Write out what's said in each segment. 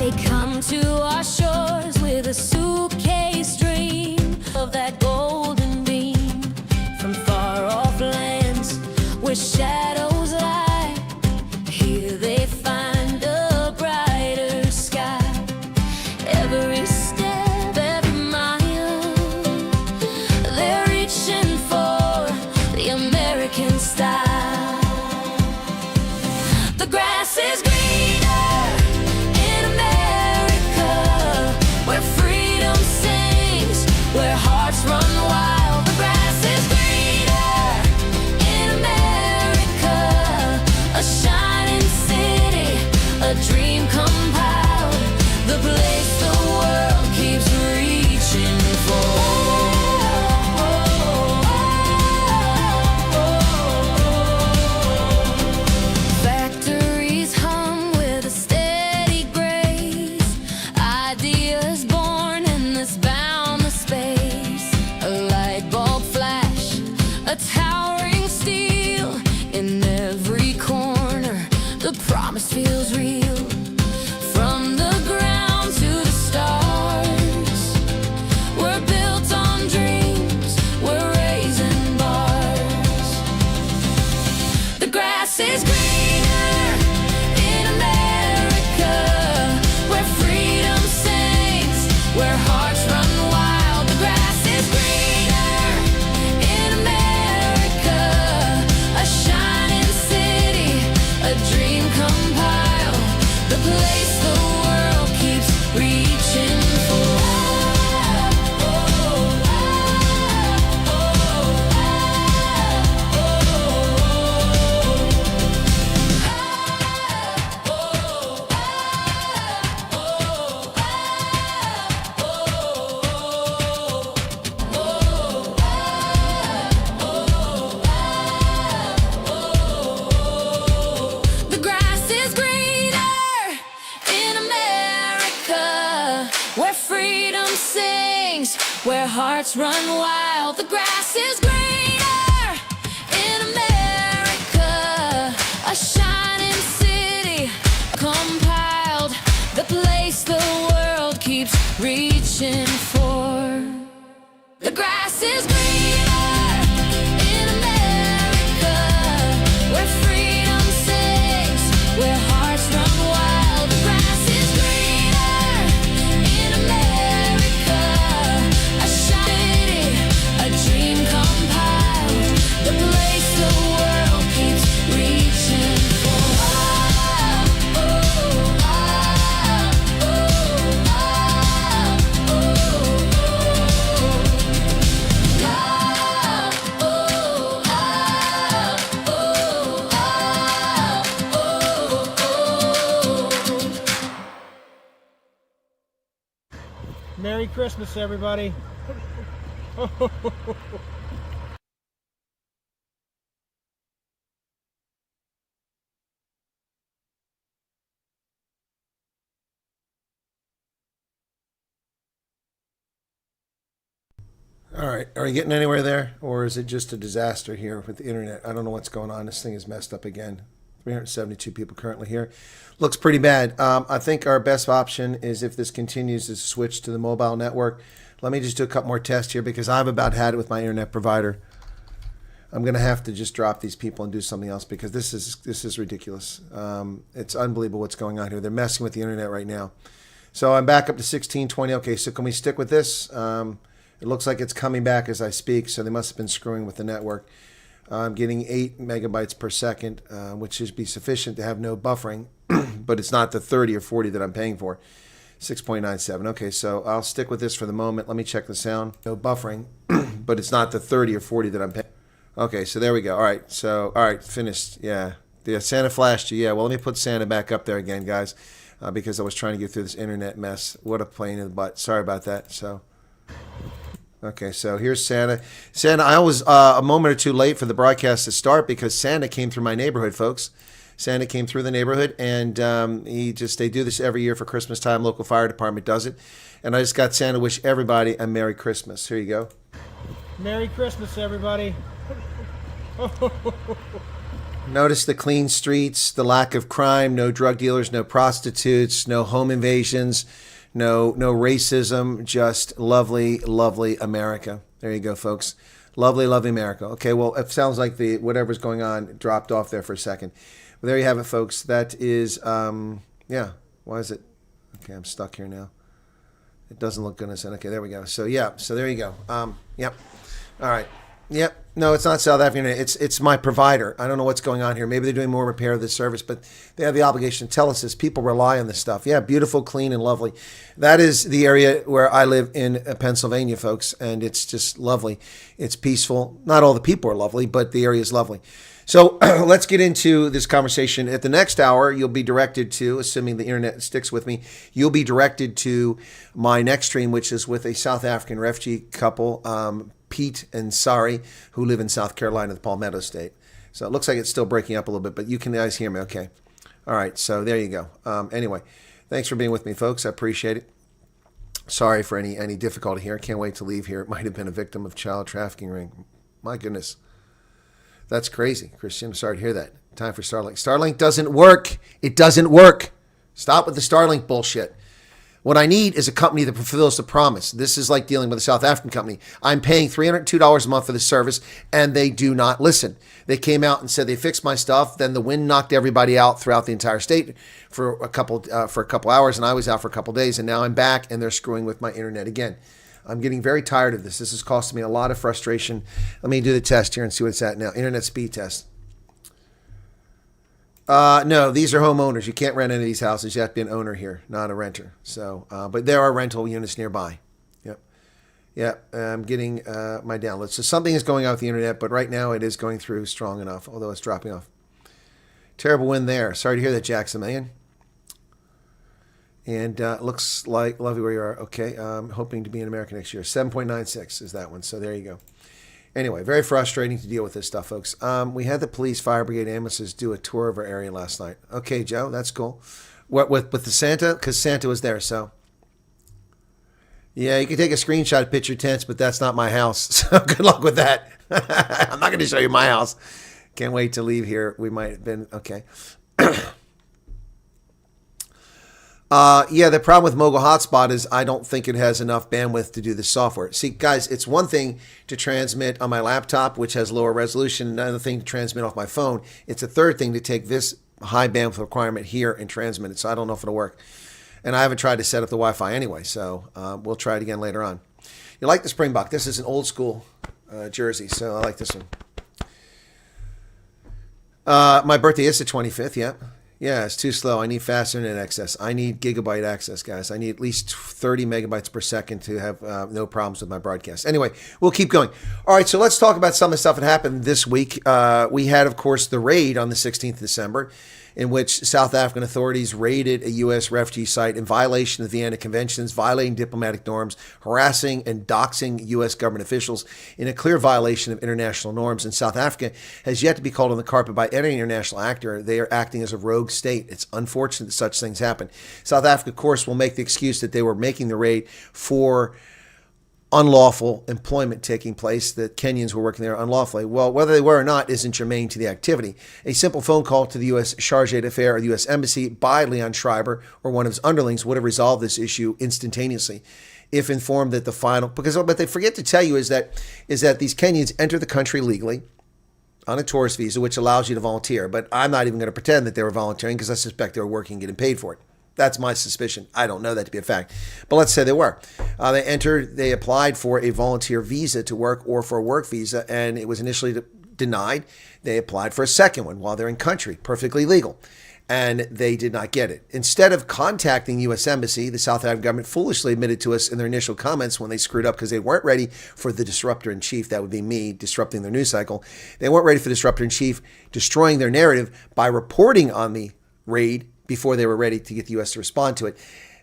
They come to our shores with a suitcase dream of that golden beam from far off lands where shadows lie. Here they find a brighter sky. Every step, every mile, they're reaching for the American style. The grass is greener in America, where freedom sings, where hearts run wild. The grass is greener in America, a shining city, a dream compiled, the place the world keeps reaching for. Factories hum with a steady grace, ideas born in this boundless space. A light bulb flash, a towering steel in every corner. The promise feels real. From the ground to the stars, we're built on dreams, we're raising bars. The grass is greener in America, where freedom sings, where hearts run wild. The grass is greener in America, a shining city, a dream compiled, the place the world keeps reaching for. The grass is greener in America, where freedom sings, where hearts run wild. The grass is greener in America, a shining city compiled, the place the world keeps reaching for. The grass is greener in America, where freedom sings, where hearts run wild. The grass is greener in America, a shining, a dream compiled, the place the world keeps reaching for. Merry Christmas, everybody. All right, are you getting anywhere there? Or is it just a disaster here with the internet? I don't know what's going on. This thing is messed up again. 372 people currently here. Looks pretty bad. I think our best option is, if this continues, is switch to the mobile network. Let me just do a couple more tests here, because I've about had it with my internet provider. I'm going to have to just drop these people and do something else, because this is ridiculous. It's unbelievable what's going on here. They're messing with the internet right now. So I'm back up to 1620. Okay, so can we stick with this? It looks like it's coming back as I speak, so they must have been screwing with the network. I'm getting 8 megabytes per second, which should be sufficient to have no buffering, but it's not the 30 or 40 that I'm paying for. 6.97. Okay, so I'll stick with this for the moment. Let me check the sound. No buffering, but it's not the 30 or 40 that I'm paying. Okay, so there we go. All right, so, all right, finished. Yeah, Santa flashed you. Yeah, well, let me put Santa back up there again, guys, because I was trying to get through this internet mess. What a pain in the butt. Sorry about that. So, okay, so here's Santa. Santa, I was a moment or two late for the broadcast to start because Santa came through my neighborhood, folks. Santa came through the neighborhood, and they do this every year for Christmas time. Local fire department does it. And I just got Santa to wish everybody a Merry Christmas. Here you go. Merry Christmas, everybody. Notice the clean streets, the lack of crime, no drug dealers, no prostitutes, no home invasions, no racism, just lovely, lovely America. There you go, folks. Lovely, lovely America. Okay, well, it sounds like the whatever's going on dropped off there for a second. Well, there you have it, folks. That is, yeah. Why is it? Okay, I'm stuck here now. It doesn't look good. Okay, there we go. So, yeah. So, there you go. Yep. All right. Yep. No, it's not South African. It's my provider. I don't know what's going on here. Maybe they're doing more repair of this service, but they have the obligation to tell us this. People rely on this stuff. Yeah, beautiful, clean, and lovely. That is the area where I live in Pennsylvania, folks, and it's just lovely. It's peaceful. Not all the people are lovely, but the area is lovely. So let's get into this conversation. At the next hour, you'll be directed to, assuming the internet sticks with me, you'll be directed to my next stream, which is with a South African refugee couple, Pete and Sari, who live in South Carolina, the Palmetto State. So it looks like it's still breaking up a little bit, but you can guys hear me okay. All right, so there you go. Anyway, thanks for being with me, folks. I appreciate it. Sorry for any difficulty here. I can't wait to leave here. It might have been a victim of child trafficking ring. My goodness. That's crazy, Christian. I'm sorry to hear that. Time for Starlink. Starlink doesn't work. It doesn't work. Stop with the Starlink bullshit. What I need is a company that fulfills the promise. This is like dealing with a South African company. I'm paying $302 a month for this service, and they do not listen. They came out and said they fixed my stuff. Then the wind knocked everybody out throughout the entire state for a couple hours, and I was out for a couple days, and now I'm back, and they're screwing with my internet again. I'm getting very tired of this. This is costing me a lot of frustration. Let me do the test here and see what it's at now. Internet speed test. No, these are homeowners. You can't rent any of these houses. You have to be an owner here, not a renter. So, but there are rental units nearby. Yep. Yeah, I'm getting my downloads. So something is going on with the internet, but right now it is going through strong enough, although it's dropping off. Terrible wind there. Sorry to hear that, Jackson, man. And looks like, lovely where you are. Okay, hoping to be in America next year. 7.96 is that one. So there you go. Anyway, very frustrating to deal with this stuff, folks. We had the police, fire brigade, ambulances do a tour of our area last night. Okay, Joe, that's cool. What with the Santa? Because Santa was there, so. Yeah, you can take a screenshot of picture tents, but that's not my house. So good luck with that. I'm not going to show you my house. Can't wait to leave here. We might have been, okay. Yeah, the problem with Mogul Hotspot is I don't think it has enough bandwidth to do the software. See, guys, it's one thing to transmit on my laptop, which has lower resolution, another thing to transmit off my phone. It's a third thing to take this high bandwidth requirement here and transmit it, so I don't know if it'll work. And I haven't tried to set up the Wi-Fi anyway, so we'll try it again later on. You like the Springbok? This is an old school jersey, so I like this one. My birthday is the 25th, yeah. Yeah, it's too slow. I need faster internet access. I need gigabyte access, guys. I need at least 30 megabytes per second to have no problems with my broadcast. Anyway, we'll keep going. All right, so let's talk about some of the stuff that happened this week. We had, of course, the raid on the 16th of December, in which South African authorities raided a U.S. refugee site in violation of the Vienna Conventions, violating diplomatic norms, harassing and doxing U.S. government officials in a clear violation of international norms. And South Africa has yet to be called on the carpet by any international actor. They are acting as a rogue state. It's unfortunate that such things happen. South Africa, of course, will make the excuse that they were making the raid for unlawful employment taking place, that Kenyans were working there unlawfully. Well, whether they were or not isn't germane to the activity. A simple phone call to the U.S. Charge d'Affaires or the U.S. Embassy by Leon Schreiber or one of his underlings would have resolved this issue instantaneously if informed that the final, because what they forget to tell you is that these Kenyans enter the country legally on a tourist visa, which allows you to volunteer. But I'm not even going to pretend that they were volunteering because I suspect they were working and getting paid for it. That's my suspicion. I don't know that to be a fact. But let's say they were. They applied for a volunteer visa to work or for a work visa, and it was initially denied. They applied for a second one while they're in country, perfectly legal, and they did not get it. Instead of contacting the U.S. Embassy, the South African government foolishly admitted to us in their initial comments when they screwed up because they weren't ready for the disruptor-in-chief, that would be me, disrupting their news cycle. They weren't ready for the disruptor-in-chief destroying their narrative by reporting on the raid before they were ready to get the U.S. to respond to it.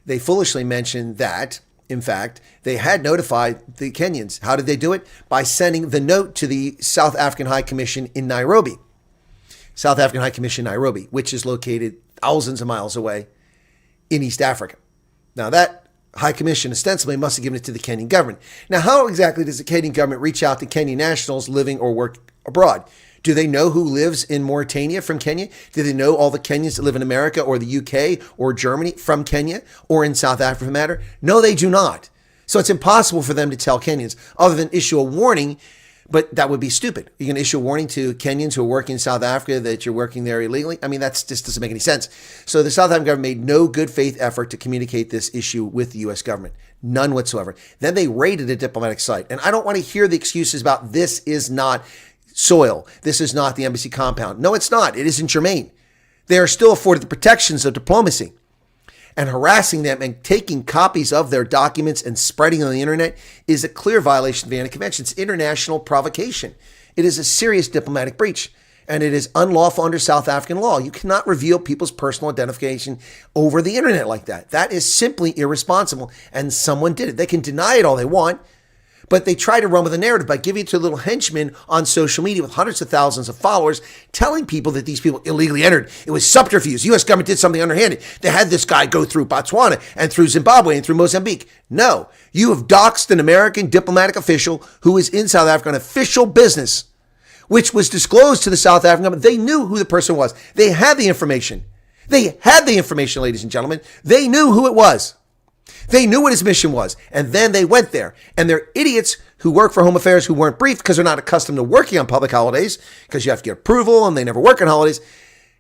They foolishly mentioned that, in fact, they had notified the Kenyans. How did they do it? By sending the note to the South African High Commission in Nairobi. South African High Commission in Nairobi, which is located thousands of miles away in East Africa. Now, that High Commission ostensibly must have given it to the Kenyan government. Now, how exactly does the Kenyan government reach out to Kenyan nationals living or work abroad? Do they know who lives in Mauritania from Kenya? Do they know all the Kenyans that live in America or the UK or Germany from Kenya or in South Africa for the matter? No, they do not. So it's impossible for them to tell Kenyans other than issue a warning, but that would be stupid. You're going to issue a warning to Kenyans who are working in South Africa that you're working there illegally? I mean, that just doesn't make any sense. So the South African government made no good faith effort to communicate this issue with the U.S. government. None whatsoever. Then they raided a diplomatic site. And I don't want to hear the excuses about this is not soil. This is not the embassy compound. No, it's not. It isn't germane. They are still afforded the protections of diplomacy. And harassing them and taking copies of their documents and spreading on the internet is a clear violation of the Vienna Convention. It's international provocation. It is a serious diplomatic breach. And it is unlawful under South African law. You cannot reveal people's personal identification over the internet like that. That is simply irresponsible. And someone did it. They can deny it all they want. But they try to run with a narrative by giving it to little henchmen on social media with hundreds of thousands of followers, telling people that these people illegally entered. It was subterfuge. The U.S. government did something underhanded. They had this guy go through Botswana and through Zimbabwe and through Mozambique. No, you have doxed an American diplomatic official who is in South Africa on official business, which was disclosed to the South African government. They knew who the person was. They had the information. They had the information, ladies and gentlemen. They knew who it was. They knew what his mission was, and then they went there. And they're idiots who work for Home Affairs who weren't briefed because they're not accustomed to working on public holidays because you have to get approval and they never work on holidays,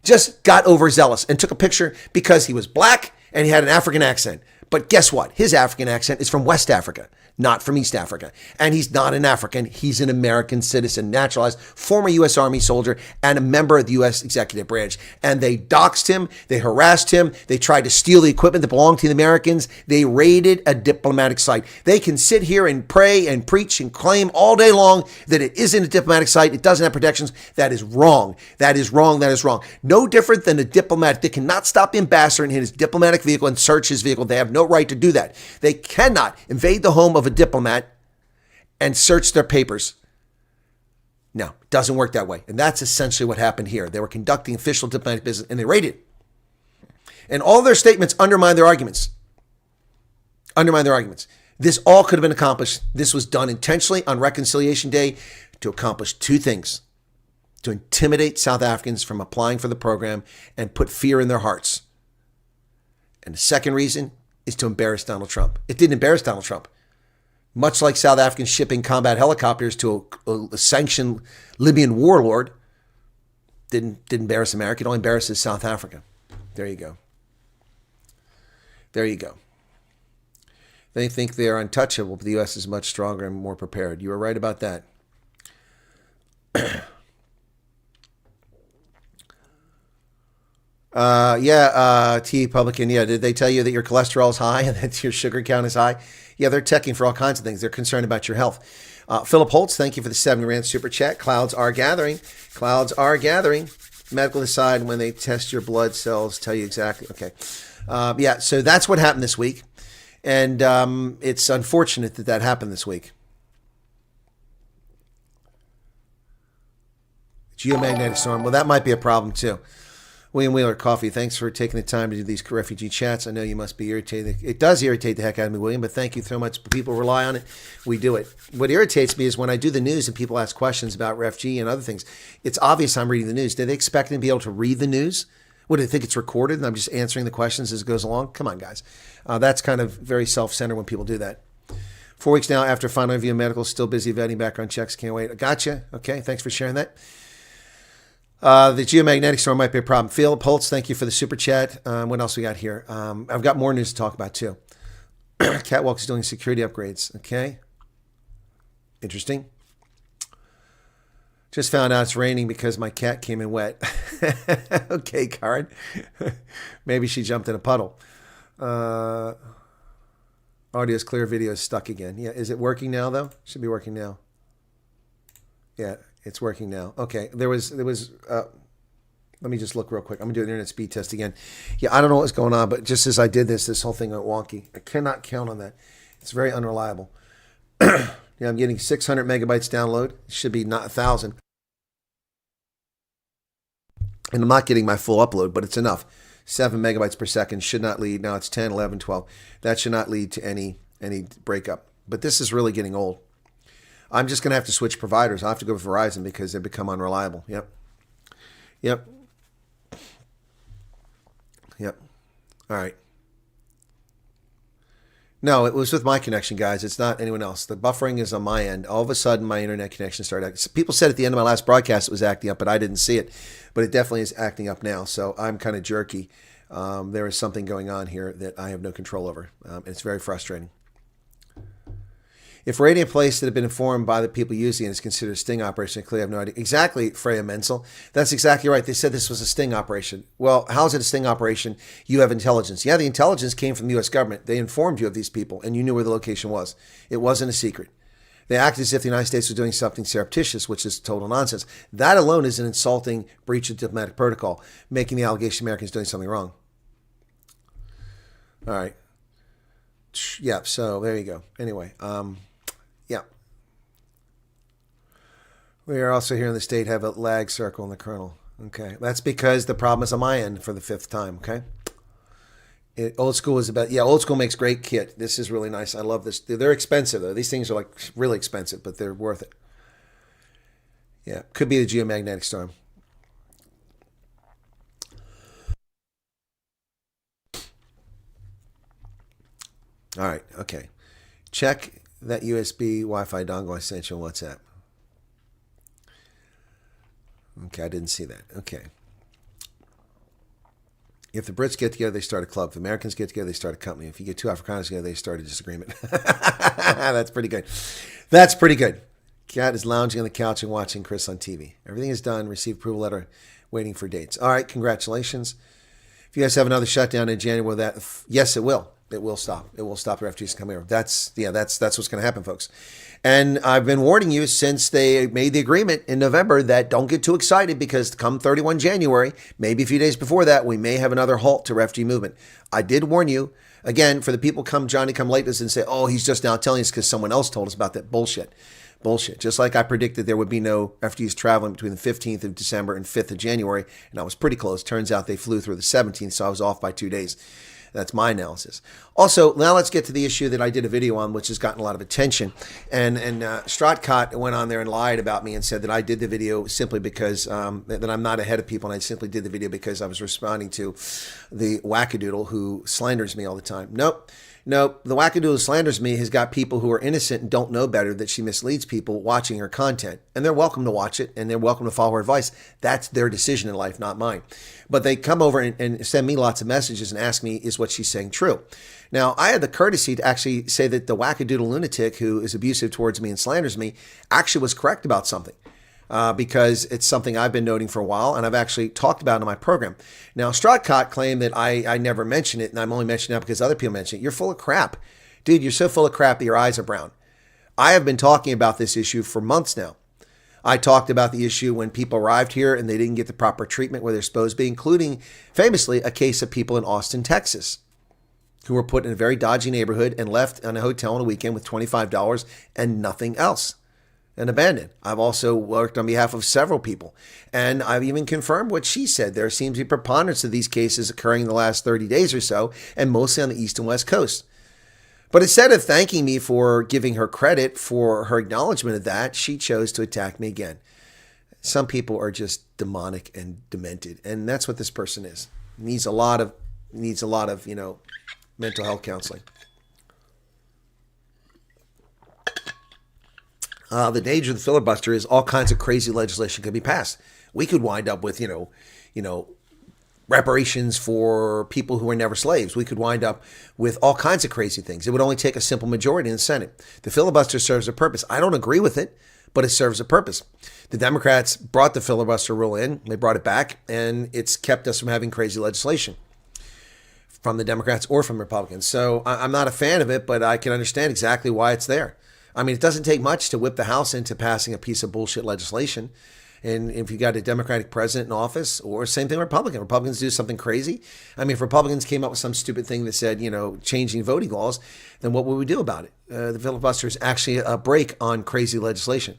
just got overzealous and took a picture because he was black and he had an African accent. But guess what? His African accent is from West Africa, not from East Africa. And he's not an African. He's an American citizen, naturalized, former U.S. Army soldier, and a member of the U.S. executive branch. And they doxed him. They harassed him. They tried to steal the equipment that belonged to the Americans. They raided a diplomatic site. They can sit here and pray and preach and claim all day long that it isn't a diplomatic site. It doesn't have protections. That is wrong. That is wrong. That is wrong. No different than a diplomat. They cannot stop the ambassador in his diplomatic vehicle and search his vehicle. They have no right to do that. They cannot invade the home of a diplomat and search their papers. No, it doesn't work that way. And that's essentially what happened here. They were conducting official diplomatic business and they raided. And all their statements undermine their arguments. Undermine their arguments. This all could have been accomplished. This was done intentionally on Reconciliation Day to accomplish two things: to intimidate South Africans from applying for the program and put fear in their hearts. And the second reason is to embarrass Donald Trump. It didn't embarrass Donald Trump. Much like South Africans shipping combat helicopters to a sanctioned Libyan warlord, didn't embarrass America. It only embarrasses South Africa. There you go. There you go. They think they are untouchable, but the U.S. is much stronger and more prepared. You were right about that. T Publican. Yeah, did they tell you that your cholesterol is high and that your sugar count is high? Yeah, they're checking for all kinds of things. They're concerned about your health. Philip Holtz, thank you for the 7 rand super chat. Clouds are gathering. Clouds are gathering. Medical decide when they test your blood cells, tell you exactly. Okay. So that's what happened this week. And it's unfortunate that that happened this week. Geomagnetic storm. Well, that might be a problem too. William Wheeler, Coffee, thanks for taking the time to do these refugee chats. I know you must be irritated. It does irritate the heck out of me, William, but thank you so much. People rely on it. We do it. What irritates me is when I do the news and people ask questions about refugee and other things. It's obvious I'm reading the news. Do they expect me to be able to read the news? What, do they think it's recorded and I'm just answering the questions as it goes along? Come on, guys. That's kind of very self-centered when people do that. 4 weeks now after final review of medical, still busy vetting background checks. Can't wait. Gotcha. Okay, thanks for sharing that. The geomagnetic storm might be a problem. Philip Holtz, thank you for the super chat. What else we got here? I've got more news to talk about too. Catwalk is doing security upgrades. Okay. Interesting. Just found out it's raining because my cat came in wet. Okay, Karen. Maybe she jumped in a puddle. Audio is clear, video is stuck again. Yeah, is it working now though? Should be working now. Yeah. It's working now. Okay. There was, let me just look real quick. I'm going to do an internet speed test again. Yeah, I don't know what's going on, but just as I did this whole thing went wonky. I cannot count on that. It's very unreliable. Yeah, I'm getting 600 megabytes download. It should be not 1,000. And I'm not getting my full upload, but it's enough. 7 megabytes per second should not lead. Now it's 10, 11, 12. That should not lead to any breakup. But this is really getting old. I'm just going to have to switch providers. I'll have to go with Verizon because they've become unreliable. Yep. Yep. Yep. All right. No, it was with my connection, guys. It's not anyone else. The buffering is on my end. All of a sudden, my internet connection started acting. People said at the end of my last broadcast it was acting up, but I didn't see it. But it definitely is acting up now. So I'm kind of jerky. There is something going on here that I have no control over. And it's very frustrating. If radio place that have been informed by the people using it is considered a sting operation, I clearly have no idea. Exactly, Freya Menzel. That's exactly right. They said this was a sting operation. Well, how is it a sting operation? You have intelligence. Yeah, the intelligence came from the U.S. government. They informed you of these people, and you knew where the location was. It wasn't a secret. They acted as if the United States was doing something surreptitious, which is total nonsense. That alone is an insulting breach of diplomatic protocol, making the allegation Americans doing something wrong. All right. Yeah, so there you go. Anyway, yeah. We are also here in the state have a lag circle in the kernel. Okay. That's because the problem is on my end for the 5th time. Okay. Old school is about, yeah, old school makes great kit. This is really nice. I love this. They're expensive though. These things are like really expensive, but they're worth it. Yeah. Could be the geomagnetic storm. All right. Okay. Check that USB Wi-Fi dongle I sent you on WhatsApp. Okay, I didn't see that. Okay. If the Brits get together, they start a club. If the Americans get together, they start a company. If you get 2 Afrikaners together, they start a disagreement. That's pretty good. That's pretty good. Cat is lounging on the couch and watching Chris on TV. Everything is done. Received approval letter. Waiting for dates. All right, congratulations. If you guys have another shutdown in January, will that? Yes, it will. It will stop. It will stop the refugees coming here. That's what's going to happen, folks. And I've been warning you since they made the agreement in November that don't get too excited because come 31 January, maybe a few days before that, we may have another halt to refugee movement. I did warn you. Again, for the people Johnny come late and say, oh, he's just now telling us because someone else told us about that bullshit. Bullshit. Just like I predicted there would be no refugees traveling between the 15th of December and 5th of January, and I was pretty close. Turns out they flew through the 17th, so I was off by 2 days. That's my analysis. Also, now let's get to the issue that I did a video on, which has gotten a lot of attention. And Stratcott went on there and lied about me and said that I did the video simply because that I'm not ahead of people, and I simply did the video because I was responding to the wackadoodle who slanders me all the time. Nope. The wackadoodle who slanders me has got people who are innocent and don't know better that she misleads people watching her content. And they're welcome to watch it, and they're welcome to follow her advice. That's their decision in life, not mine. But they come over and send me lots of messages and ask me, is what she's saying true? Now, I had the courtesy to actually say that the wackadoodle lunatic who is abusive towards me and slanders me actually was correct about something. Because it's something I've been noting for a while, and I've actually talked about it in my program. Now, Stratcott claimed that I never mentioned it, and I'm only mentioning it because other people mention it. You're full of crap. Dude, you're so full of crap that your eyes are brown. I have been talking about this issue for months now. I talked about the issue when people arrived here and they didn't get the proper treatment where they're supposed to be, including, famously, a case of people in Austin, Texas, who were put in a very dodgy neighborhood and left in a hotel on a weekend with $25 and nothing else. And abandoned. I've also worked on behalf of several people. And I've even confirmed what she said. There seems to be preponderance of these cases occurring in the last 30 days or so, and mostly on the East and West Coast. But instead of thanking me for giving her credit for her acknowledgement of that, she chose to attack me again. Some people are just demonic and demented. And that's what this person is. Needs a lot of, mental health counseling. The danger of the filibuster is all kinds of crazy legislation could be passed. We could wind up with, reparations for people who were never slaves. We could wind up with all kinds of crazy things. It would only take a simple majority in the Senate. The filibuster serves a purpose. I don't agree with it, but it serves a purpose. The Democrats brought the filibuster rule in. They brought it back, and it's kept us from having crazy legislation from the Democrats or from Republicans. So I'm not a fan of it, but I can understand exactly why it's there. I mean, it doesn't take much to whip the House into passing a piece of bullshit legislation. And if you got a Democratic president in office, or same thing Republicans do something crazy. I mean, if Republicans came up with some stupid thing that said, changing voting laws, then what would we do about it? The filibuster is actually a break on crazy legislation.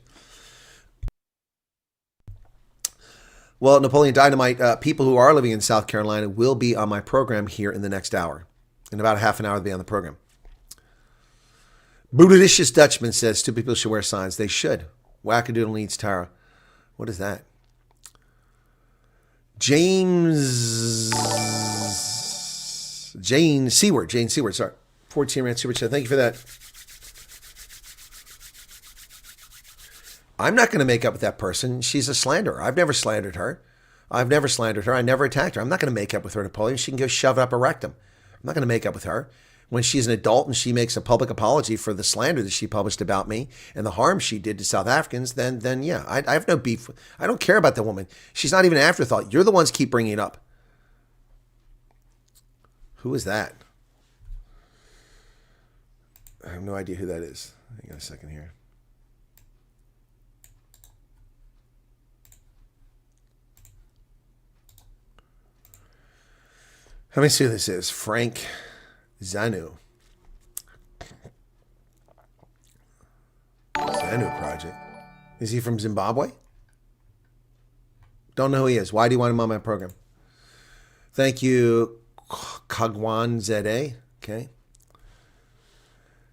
Well, Napoleon Dynamite, people who are living in South Carolina will be on my program here in the next hour. In about a half an hour, they'll be on the program. Bootylicious Dutchman says stupid people should wear signs. They should. Wackadoodle needs Tara. What is that? Jane Seward, sorry. 14 rand super chat. Thank you for that. I'm not going to make up with that person. She's a slanderer. I've never slandered her. I never attacked her. I'm not going to make up with her, Napoleon. She can go shove it up her rectum. I'm not going to make up with her. When she's an adult and she makes a public apology for the slander that she published about me and the harm she did to South Africans, then yeah, I have no beef. I don't care about the woman. She's not even an afterthought. You're the ones keep bringing it up. Who is that? I have no idea who that is. Hang on a second here. Let me see who this is. Frank Zanu Project. Is he from Zimbabwe? Don't know who he is. Why do you want him on my program? Thank you, Kagwan ZA. Okay.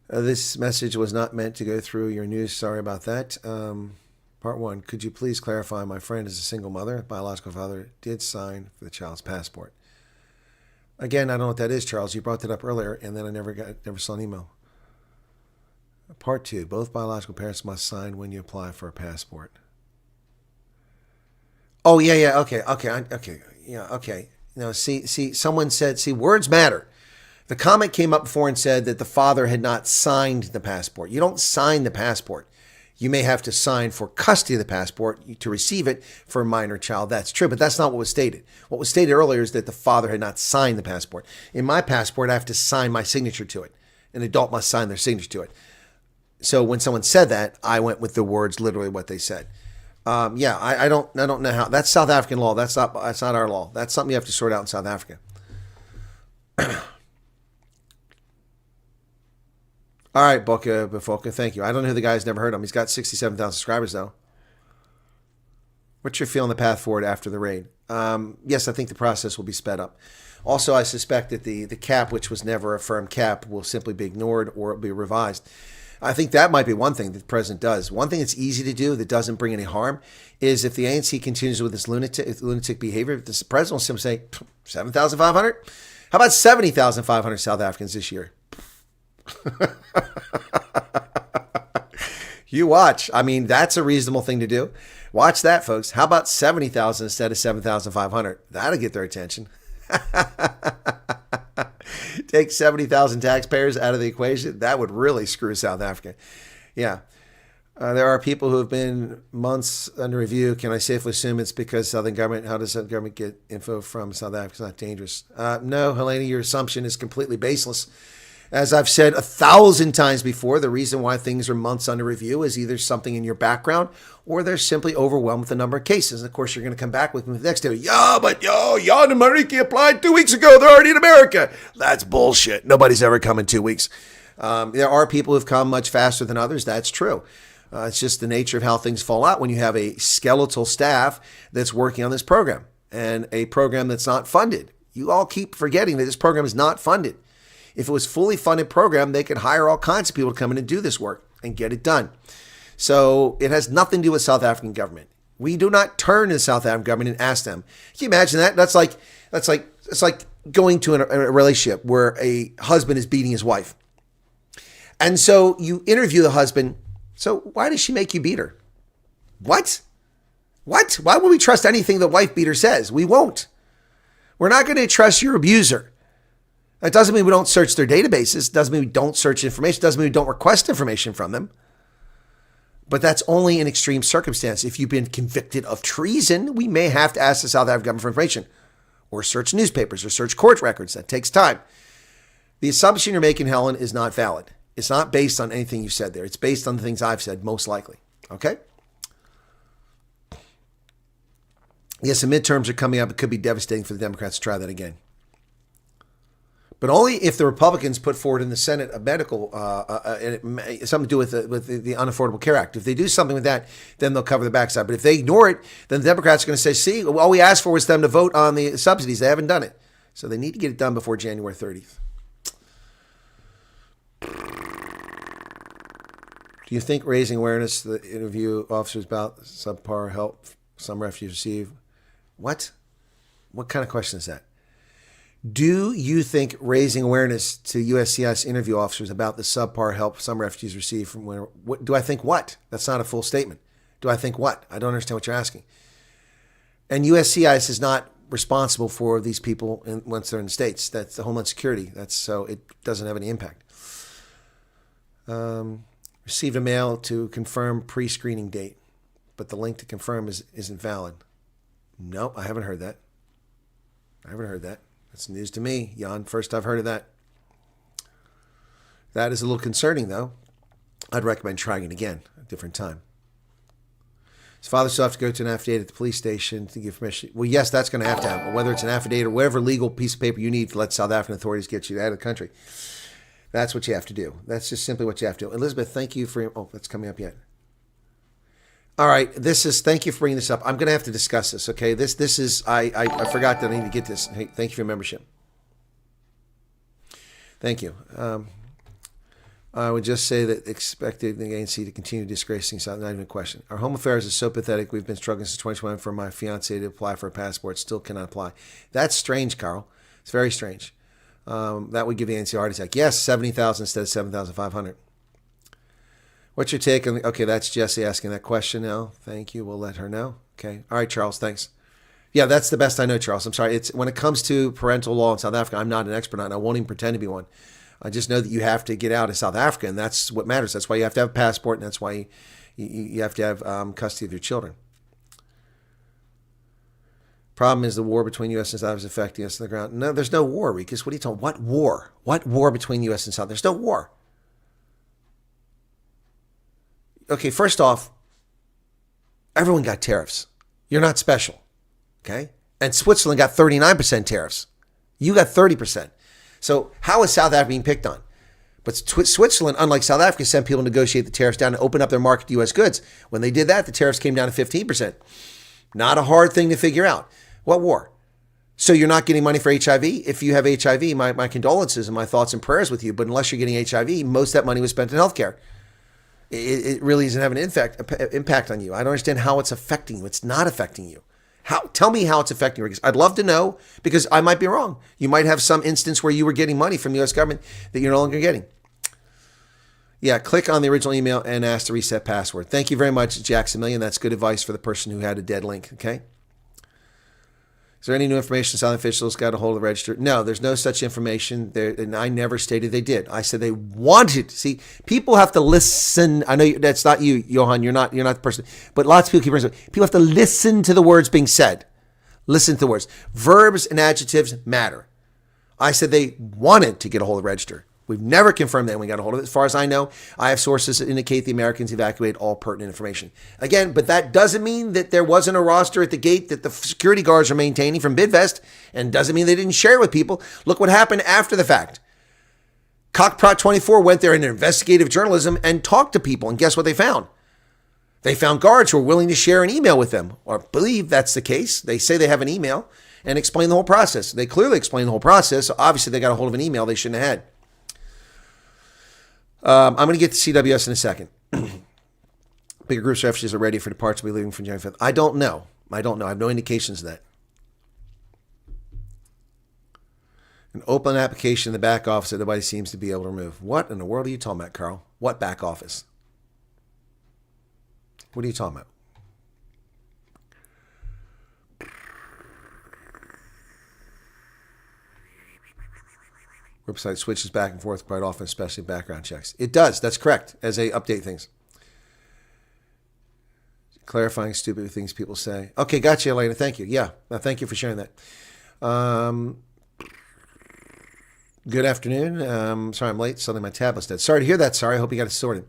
This message was not meant to go through your news. Sorry about that. Part 1. Could you please clarify my friend is a single mother? Biological father did sign for the child's passport. Again, I don't know what that is, Charles. You brought that up earlier, and then I never saw an email. Part 2. Both biological parents must sign when you apply for a passport. Oh, yeah. Okay. Yeah, okay. Now, see, someone said, words matter. The comment came up before and said that the father had not signed the passport. You don't sign the passport. You may have to sign for custody of the passport to receive it for a minor child. That's true, but that's not what was stated. What was stated earlier is that the father had not signed the passport. In my passport, I have to sign my signature to it. An adult must sign their signature to it. So when someone said that, I went with the words literally what they said. I don't know how. That's South African law. That's not our law. That's something you have to sort out in South Africa. All right, Boca Befolka, thank you. I don't know who the guy's never heard of him. He's got 67,000 subscribers, though. What's your feel on the path forward after the raid? Yes, I think the process will be sped up. Also, I suspect that the cap, which was never a firm cap, will simply be ignored or be revised. I think that might be one thing that the president does. One thing that's easy to do that doesn't bring any harm is if the ANC continues with this lunatic behavior, the president will simply say, 7,500? How about 70,500 South Africans this year? You watch. I mean, that's a reasonable thing to do. Watch that, folks. How about 70,000 instead of 7,500? That'll get their attention. Take 70,000 taxpayers out of the equation. That would really screw South Africa. Yeah. There are people who have been months under review. Can I safely assume it's because Southern government? How does Southern government get info from South Africa? It's not dangerous. No, Helena, your assumption is completely baseless. As I've said 1,000 times before, the reason why things are months under review is either something in your background or they're simply overwhelmed with the number of cases. And of course, you're going to come back with me the next day. But Jan and Mariki applied 2 weeks ago. They're already in America. That's bullshit. Nobody's ever come in 2 weeks. There are people who've come much faster than others. That's true. It's just the nature of how things fall out when you have a skeletal staff that's working on this program and a program that's not funded. You all keep forgetting that this program is not funded. If it was a fully funded program, they could hire all kinds of people to come in and do this work and get it done. So it has nothing to do with South African government. We do not turn to the South African government and ask them. Can you imagine that? It's like going to a relationship where a husband is beating his wife. And so you interview the husband. So why does she make you beat her? What? Why would we trust anything the wife beater says? We won't. We're not going to trust your abuser. That doesn't mean we don't search their databases. Doesn't mean we don't search information. Doesn't mean we don't request information from them. But that's only in extreme circumstance. If you've been convicted of treason, we may have to ask the South African government for information or search newspapers or search court records. That takes time. The assumption you're making, Helen, is not valid. It's not based on anything you said there. It's based on the things I've said, most likely. Okay? Yes, the midterms are coming up. It could be devastating for the Democrats to try that again. But only if the Republicans put forward in the Senate a medical, something to do with the Unaffordable Care Act. If they do something with that, then they'll cover the backside. But if they ignore it, then the Democrats are going to say, see, all we asked for was them to vote on the subsidies. They haven't done it. So they need to get it done before January 30th. Do you think raising awareness to the interview officers about subpar help some refugees receive? What? What kind of question is that? Do you think raising awareness to USCIS interview officers about the subpar help some refugees receive from where? What, do I think what? That's not a full statement. Do I think what? I don't understand what you're asking. And USCIS is not responsible for these people once they're in the States. That's the Homeland Security. So it doesn't have any impact. Received a mail to confirm pre-screening date, but the link to confirm isn't valid. Nope, I haven't heard that. That's news to me, Jan. First I've heard of that. That is a little concerning, though. I'd recommend trying it again at a different time. His father still have to go to an affidavit at the police station to give permission. Well, yes, that's going to happen. Whether it's an affidavit or whatever legal piece of paper you need to let South African authorities get you out of the country. That's what you have to do. That's just simply what you have to do. Elizabeth, thank you for your... Oh, that's coming up yet. All right, thank you for bringing this up. I'm going to have to discuss this, okay? This is, I forgot that I need to get this. Hey, thank you for your membership. Thank you. I would just say that expected the ANC to continue disgracing South, not even a question. Our home affairs is so pathetic. We've been struggling since 2021 for my fiance to apply for a passport. Still cannot apply. That's strange, Carl. It's very strange. That would give the ANC a heart attack. Yes, 70,000 instead of 7,500. What's your take on... Okay, that's Jesse asking that question now. Thank you. We'll let her know. Okay. All right, Charles. Thanks. Yeah, that's the best I know, Charles. I'm sorry. It's when it comes to parental law in South Africa, I'm not an expert on it, and I won't even pretend to be one. I just know that you have to get out of South Africa, and that's what matters. That's why you have to have a passport, and that's why you have to have custody of your children. Problem is the war between U.S. and South is affecting us on the ground. No, there's no war, Rikus. What are you talking? What war? What war between U.S. and South? There's no war. Okay, first off, everyone got tariffs. You're not special, okay? And Switzerland got 39% tariffs. You got 30%. So how is South Africa being picked on? But Switzerland, unlike South Africa, sent people to negotiate the tariffs down and open up their market to U.S. goods. When they did that, the tariffs came down to 15%. Not a hard thing to figure out. What war? So you're not getting money for HIV? If you have HIV, my condolences and my thoughts and prayers with you. But unless you're getting HIV, most of that money was spent in healthcare. It really doesn't have an impact on you. I don't understand how it's affecting you. It's not affecting you. Tell me how it's affecting you. I'd love to know because I might be wrong. You might have some instance where you were getting money from the U.S. government that you're no longer getting. Yeah, click on the original email and ask to reset password. Thank you very much, Jacksonmillion. That's good advice for the person who had a dead link, okay? Is there any new information Southern officials got a hold of the register? No, there's no such information there, and I never stated they did. I said they wanted. See, people have to listen. I know that's not you, Johan. You're not the person. But lots of people people have to listen to the words being said. Listen to the words. Verbs and adjectives matter. I said they wanted to get a hold of the register. We've never confirmed that we got a hold of it. As far as I know, I have sources that indicate the Americans evacuated all pertinent information. Again, but that doesn't mean that there wasn't a roster at the gate that the security guards are maintaining from Bidvest, and doesn't mean they didn't share it with people. Look what happened after the fact. Cockprot 24 went there in investigative journalism and talked to people, and guess what they found? They found guards who were willing to share an email with them, or believe that's the case. They say they have an email and explain the whole process. They clearly explain the whole process. So obviously, they got a hold of an email they shouldn't have had. I'm going to get to CWS in a second. Bigger groups of refugees are ready for departure. Will be leaving from January 5th. I don't know. I have no indications of that. An open application in the back office that nobody seems to be able to remove. What in the world are you talking about, Carl? What back office? What are you talking about? Website switches back and forth quite often, especially background checks. It does. That's correct. As they update things. Clarifying stupid things people say. Okay, gotcha, Elena. Thank you. Yeah, thank you for sharing that. Good afternoon. Sorry I'm late. Suddenly my tablet's dead. Sorry to hear that. Sorry. I hope you got it sorted.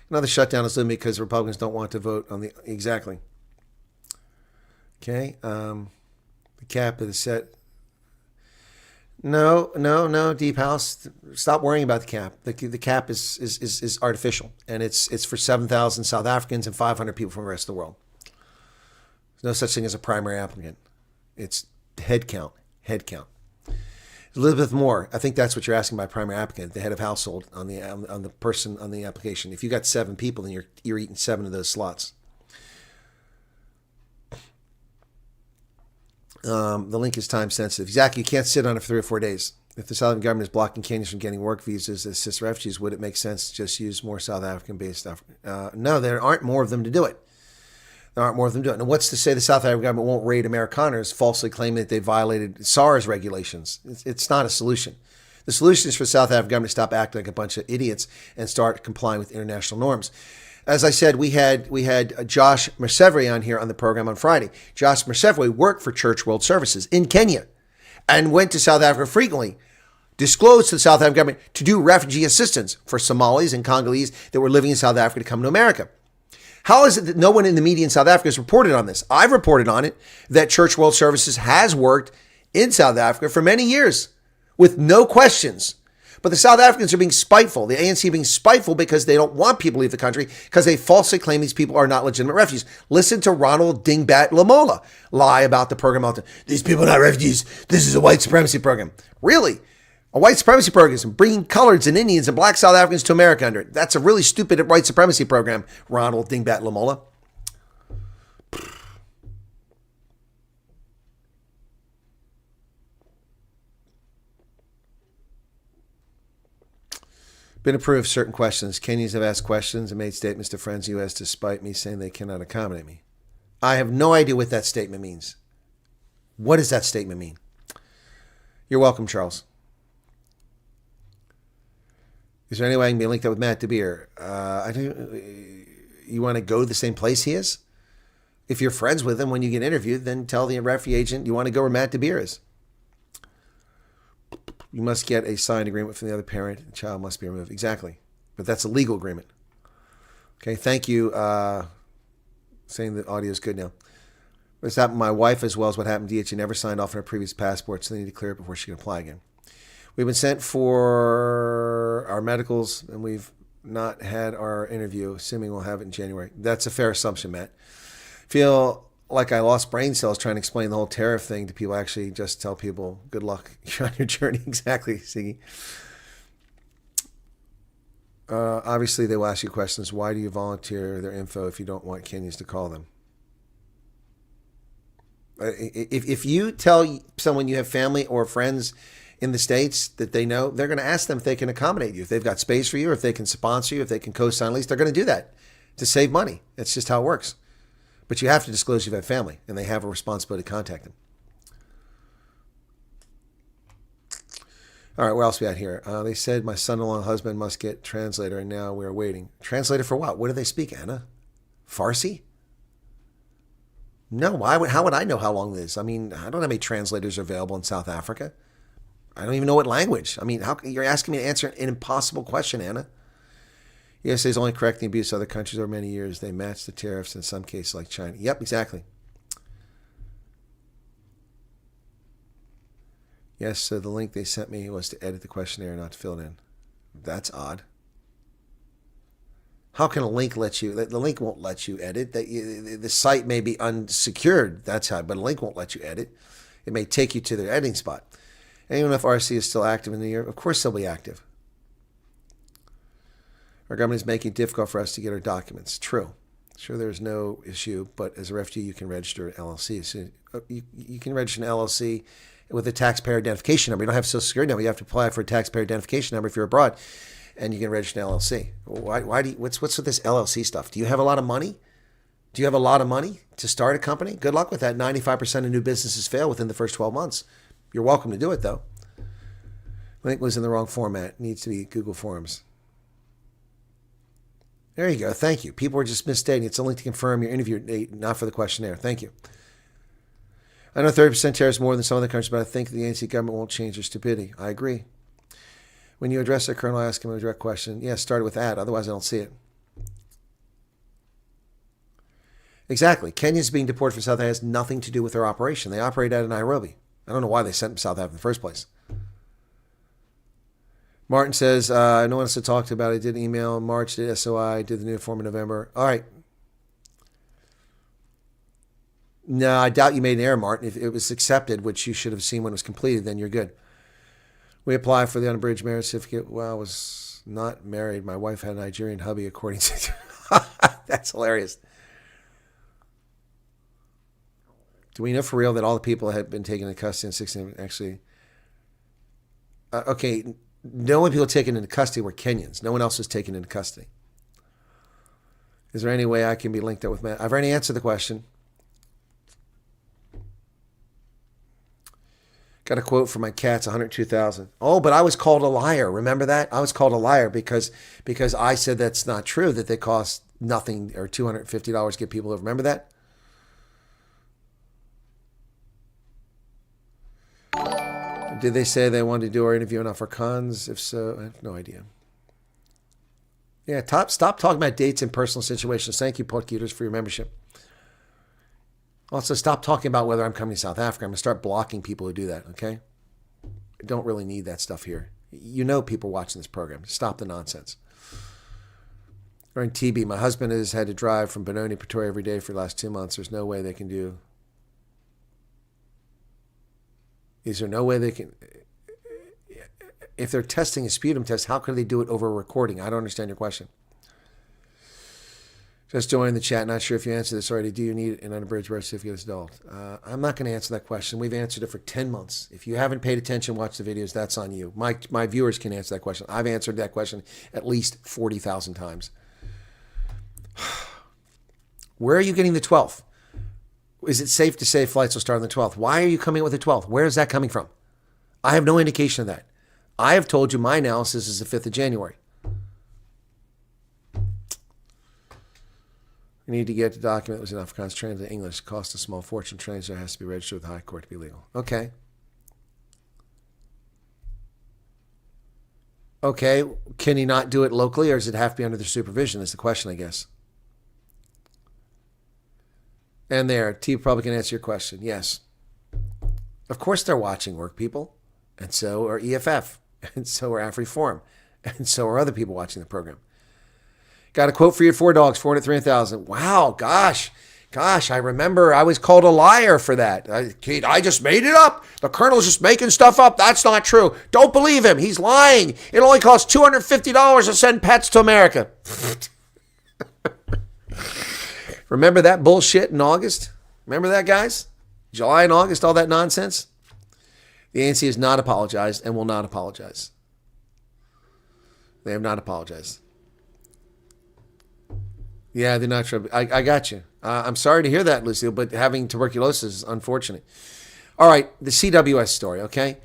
Another shutdown is limited because Republicans don't want to vote on the... Exactly. Okay. The cap is set... No, Deep House. Stop worrying about the cap. The cap is artificial, and it's for 7,000 South Africans and 500 people from the rest of the world. There's no such thing as a primary applicant. It's head count. Elizabeth Moore, I think that's what you're asking by primary applicant, the head of household on the person on the application. If you got 7 people, then you're eating 7 of those slots. The link is time sensitive. Exactly, you can't sit on it for 3 or 4 days. If the South African government is blocking Kenyans from getting work visas to assist refugees, would it make sense to just use more South African-based? No, there aren't more of them to do it. There aren't more of them doing it. And what's to say the South African government won't raid Amerikaners, falsely claiming that they violated SARS regulations? It's not a solution. The solution is for the South African government to stop acting like a bunch of idiots and start complying with international norms. As I said, we had Josh Mersevri on here on the program on Friday. Josh Mersevri worked for Church World Services in Kenya and went to South Africa frequently, disclosed to the South African government to do refugee assistance for Somalis and Congolese that were living in South Africa to come to America. How is it that no one in the media in South Africa has reported on this? I've reported on it, that Church World Services has worked in South Africa for many years with no questions. But the South Africans are being spiteful. The ANC are being spiteful because they don't want people to leave the country because they falsely claim these people are not legitimate refugees. Listen to Ronald Dingbat Lamola lie about the program all the time. These people are not refugees. This is a white supremacy program. Really? A white supremacy program is bringing coloreds and Indians and black South Africans to America under it. That's a really stupid white supremacy program, Ronald Dingbat Lamola. Been approved certain questions. Kenyans have asked questions and made statements to friends in the U.S. despite me saying they cannot accommodate me. I have no idea what that statement means. What does that statement mean? You're welcome, Charles. Is there any way I can be linked up with Matt DeBeer? You want to go to the same place he is? If you're friends with him when you get interviewed, then tell the refugee agent you want to go where Matt DeBeer is. You must get a signed agreement from the other parent. The child must be removed. Exactly. But that's a legal agreement. Okay, thank you. Saying the audio is good now. What's happened to my wife as well as what happened to DH. She never signed off on her previous passport, so they need to clear it before she can apply again. We've been sent for our medicals, and we've not had our interview, assuming we'll have it in January. That's a fair assumption, Matt. Feel like I lost brain cells trying to explain the whole tariff thing to people. Actually, just tell people, good luck on your journey. Exactly, Siggy. Obviously, they will ask you questions. Why do you volunteer their info if you don't want Kenyans to call them? If you tell someone you have family or friends in the States that they know, they're going to ask them if they can accommodate you, if they've got space for you, or if they can sponsor you, if they can co-sign a lease. They're going to do that to save money. That's just how it works. But you have to disclose you've had family, and they have a responsibility to contact them. All right, where else we at here? They said my son-in-law and husband must get translator, and now we're waiting. Translator for what? What do they speak, Anna? Farsi? No, how would I know how long this is? I mean, I don't know how many translators are available in South Africa. I don't even know what language. I mean, you're asking me to answer an impossible question, Anna. USA is only correcting abuse of other countries over many years. They match the tariffs in some cases like China. Yep, exactly. Yes, so the link they sent me was to edit the questionnaire, not to fill it in. That's odd. How can a link let you? The link won't let you edit. The site may be unsecured. That's how, but a link won't let you edit. It may take you to their editing spot. Anyone if RC is still active in the year? Of course they'll be active. Our government is making it difficult for us to get our documents. True. Sure, there's no issue, but as a refugee, you can register an LLC. So you can register an LLC with a taxpayer identification number. You don't have a social security number. You have to apply for a taxpayer identification number if you're abroad, and you can register an LLC. Why do you, what's with this LLC stuff? Do you have a lot of money? Do you have a lot of money to start a company? Good luck with that. 95% of new businesses fail within the first 12 months. You're welcome to do it, though. Link was in the wrong format. It needs to be Google Forms. There you go. Thank you. People are just misstating. It's a link to confirm your interview date, not for the questionnaire. Thank you. I know 30% tariffs more than some other countries, but I think the ANC government won't change their stupidity. I agree. When you address a colonel, ask him a direct question. Yeah, start with that. Otherwise, I don't see it. Exactly. Kenyans being deported from South Africa has nothing to do with their operation. They operate out of Nairobi. I don't know why they sent them to South Africa in the first place. Martin says, no one else to talk to about it. I did email March, did SOI, did the new form in November. All right. No, I doubt you made an error, Martin. If it was accepted, which you should have seen when it was completed, then you're good. We apply for the unabridged marriage certificate. Well, I was not married. My wife had a Nigerian hubby, according to... That's hilarious. Do we know for real that all the people that had been taken into custody in 16 actually... okay, the only people taken into custody were Kenyans. No one else was taken into custody. Is there any way I can be linked up with Matt? I've already answered the question. Got a quote from my cats, 102,000. Oh, but I was called a liar. Remember that? I was called a liar because I said that's not true, that they cost nothing or $250 to get people over. Remember that? Did they say they wanted to do our interview on Afrikaans? If so, I have no idea. Yeah, stop talking about dates and personal situations. Thank you, Portkeeters, for your membership. Also, stop talking about whether I'm coming to South Africa. I'm going to start blocking people who do that, okay? I don't really need that stuff here. You know people watching this program. Stop the nonsense. Or in TB, my husband has had to drive from Benoni, Pretoria every day for the last 2 months. There's no way they can do... Is there no way they can... If they're testing a sputum test, how could they do it over a recording? I don't understand your question. Just join the chat. Not sure if you answered this already. Do you need an unabridged birth certificate as an adult? I'm not going to answer that question. We've answered it for 10 months. If you haven't paid attention, watch the videos. That's on you. My viewers can answer that question. I've answered that question at least 40,000 times. Where are you getting the 12th? Is it safe to say flights will start on the 12th? Why are you coming with the 12th? Where is that coming from? I have no indication of that. I have told you my analysis is the 5th of January. We need to get the document that was in Afrikaans translated to English. Cost a small fortune. Translator has to be registered with the High Court to be legal. Okay. Okay. Can he not do it locally, or does it have to be under their supervision? Is the question, I guess. And there, T probably can answer your question. Yes. Of course they're watching, work people. And so are EFF. And so are AfriForum. And so are other people watching the program. Got a quote for your 4 dogs, 400,000. Wow, gosh, I remember I was called a liar for that. I just made it up. The colonel's just making stuff up. That's not true. Don't believe him. He's lying. It only costs $250 to send pets to America. Remember that bullshit in August? Remember that, guys? July and August, all that nonsense? The ANC has not apologized and will not apologize. They have not apologized. Yeah, they're not sure. I got you. I'm sorry to hear that, Lucille, but having tuberculosis is unfortunate. All right, the CWS story, okay?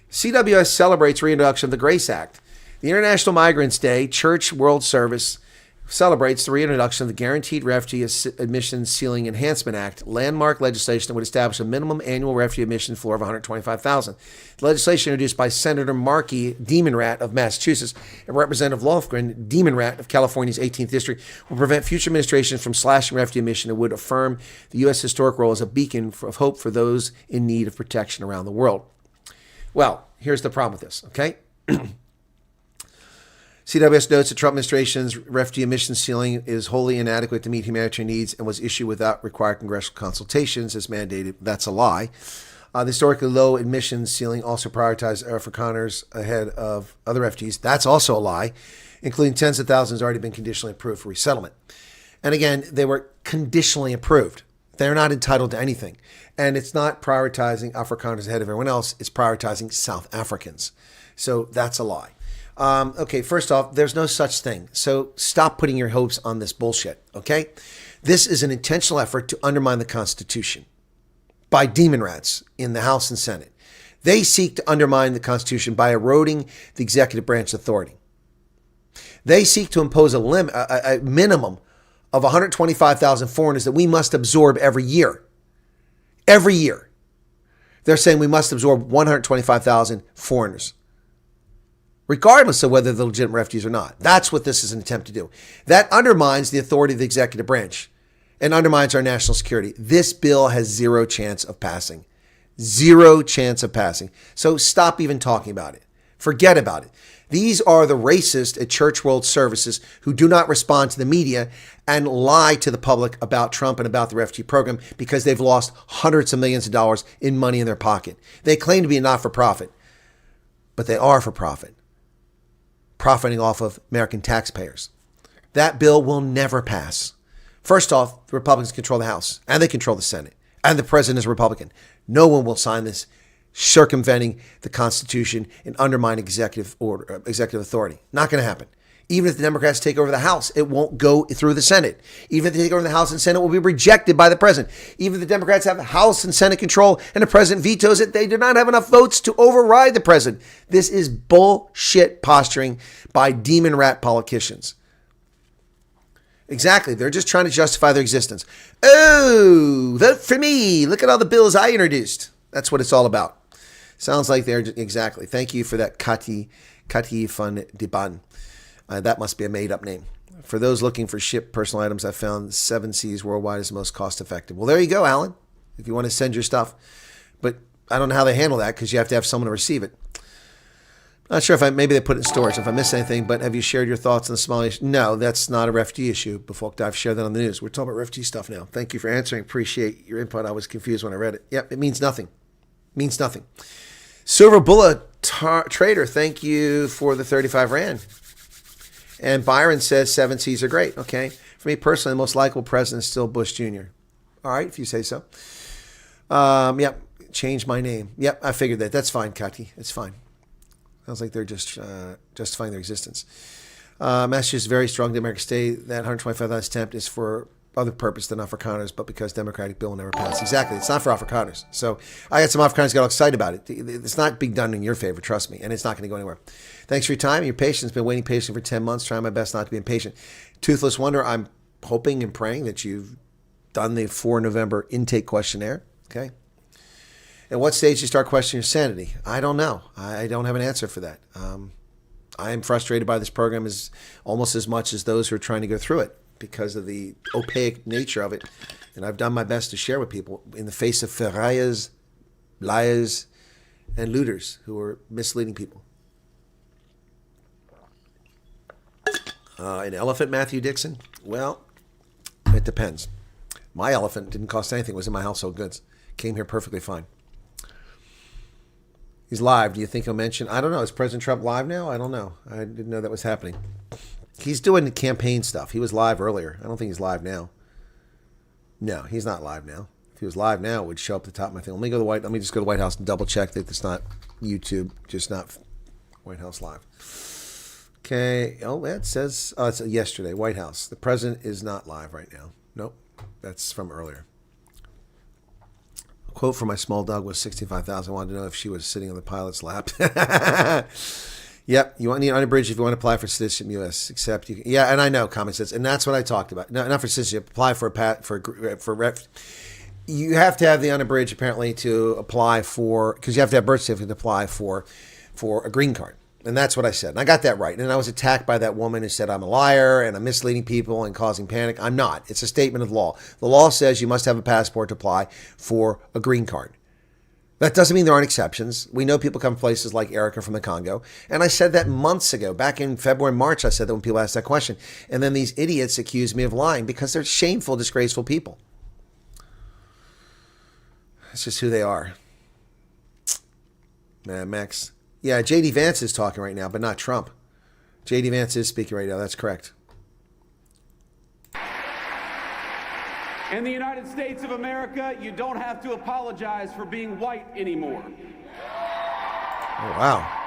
CWS celebrates reintroduction of the Grace Act. The International Migrants Day Church World Service celebrates the reintroduction of the Guaranteed Refugee Admission Ceiling Enhancement Act, landmark legislation that would establish a minimum annual refugee admission floor of $125,000. The legislation introduced by Senator Markey, Demon Rat of Massachusetts, and Representative Lofgren, Demon Rat of California's 18th District, will prevent future administrations from slashing refugee admission and would affirm the U.S. historic role as a beacon of hope for those in need of protection around the world. Well, here's the problem with this, okay? CWS notes the Trump administration's refugee admission ceiling is wholly inadequate to meet humanitarian needs and was issued without required congressional consultations as mandated. That's a lie. The historically low admissions ceiling also prioritized Afrikaners ahead of other refugees. That's also a lie, including tens of thousands already been conditionally approved for resettlement. And again, they were conditionally approved. They're not entitled to anything. And it's not prioritizing Afrikaners ahead of everyone else. It's prioritizing South Africans. So that's a lie. Okay, first off, there's no such thing. So stop putting your hopes on this bullshit, okay? This is an intentional effort to undermine the Constitution by demon rats in the House and Senate. They seek to undermine the Constitution by eroding the executive branch authority. They seek to impose a minimum of 125,000 foreigners that we must absorb every year. Every year. They're saying we must absorb 125,000 foreigners, regardless of whether they're legitimate refugees or not. That's what this is an attempt to do. That undermines the authority of the executive branch and undermines our national security. This bill has zero chance of passing. Zero chance of passing. So stop even talking about it. Forget about it. These are the racists at Church World Services who do not respond to the media and lie to the public about Trump and about the refugee program because they've lost hundreds of millions of dollars in money in their pocket. They claim to be a not-for-profit, but they are for profit, profiting off of American taxpayers. That bill will never pass. First off, the Republicans control the House, and they control the Senate, and the president is a Republican. No one will sign this, circumventing the Constitution and undermining executive authority. Not going to happen. Even if the Democrats take over the House, it won't go through the Senate. Even if they take over the House and Senate, it will be rejected by the president. Even if the Democrats have House and Senate control and the president vetoes it, they do not have enough votes to override the president. This is bullshit posturing by demon rat politicians. Exactly. They're just trying to justify their existence. Oh, vote for me. Look at all the bills I introduced. That's what it's all about. Sounds like they're exactly. Thank you for that, Kati Fun Diban. That must be a made-up name. For those looking for shipped personal items, I found 7 Seas Worldwide is the most cost-effective. Well, there you go, Alan, if you want to send your stuff. But I don't know how they handle that because you have to have someone to receive it. Not sure if maybe they put it in storage, if I missed anything, but have you shared your thoughts on the Somali issue? No, that's not a refugee issue. Before I've shared that on the news. We're talking about refugee stuff now. Thank you for answering. Appreciate your input. I was confused when I read it. Yep, it means nothing. It means nothing. Silver Bullet Trader, thank you for the 35 Rand. And Byron says 7 Seas are great. Okay. For me personally, the most likable president is still Bush Jr. All right, if you say so. Yep. Change my name. Yep, I figured that. That's fine, Kati. It's fine. Sounds like they're just justifying their existence. Massachusetts is very strong. Democratic state. That $125 attempt is for other purpose than Afrikaners, but because Democratic bill will never pass. Exactly. It's not for Afrikaners. So I got some Afrikaners got all excited about it. It's not being done in your favor, trust me, and it's not going to go anywhere. Thanks for your time and your patience. Been waiting patiently for 10 months, trying my best not to be impatient. Toothless Wonder, I'm hoping and praying that you've done the 4 November intake questionnaire. Okay. At what stage do you start questioning your sanity? I don't know. I don't have an answer for that. I am frustrated by this program almost as much as those who are trying to go through it because of the opaque nature of it. And I've done my best to share with people in the face of ferrayas, liars, and looters who are misleading people. An elephant, Matthew Dixon? Well, it depends. My elephant didn't cost anything. It was in my household goods. Came here perfectly fine. He's live. Do you think he'll mention? I don't know. Is President Trump live now? I don't know. I didn't know that was happening. He's doing campaign stuff. He was live earlier. I don't think he's live now. No, he's not live now. If he was live now, it would show up at the top of my thing. Let me just go to the White House and double check that it's not YouTube, just not White House Live. Okay. Oh, that says it's yesterday. White House. The president is not live right now. Nope. That's from earlier. A quote from my small dog was 65,000. I wanted to know if she was sitting on the pilot's lap. Yep, you need unabridged if you want to apply for citizenship in the U.S. Except you, yeah, and I know common sense, and that's what I talked about. No, not for citizenship. Apply for you have to have the unabridged apparently to apply for, because you have to have birth certificate to apply for a green card, and that's what I said, and I got that right. And I was attacked by that woman who said I'm a liar and I'm misleading people and causing panic. I'm not. It's a statement of law. The law says you must have a passport to apply for a green card. That doesn't mean there aren't exceptions. We know people come from places like Erica from the Congo. And I said that months ago. Back in February, March, I said that when people asked that question. And then these idiots accused me of lying because they're shameful, disgraceful people. That's just who they are. Max. Yeah, J.D. Vance is talking right now, but not Trump. J.D. Vance is speaking right now. That's correct. In the United States of America, you don't have to apologize for being white anymore. Oh, wow.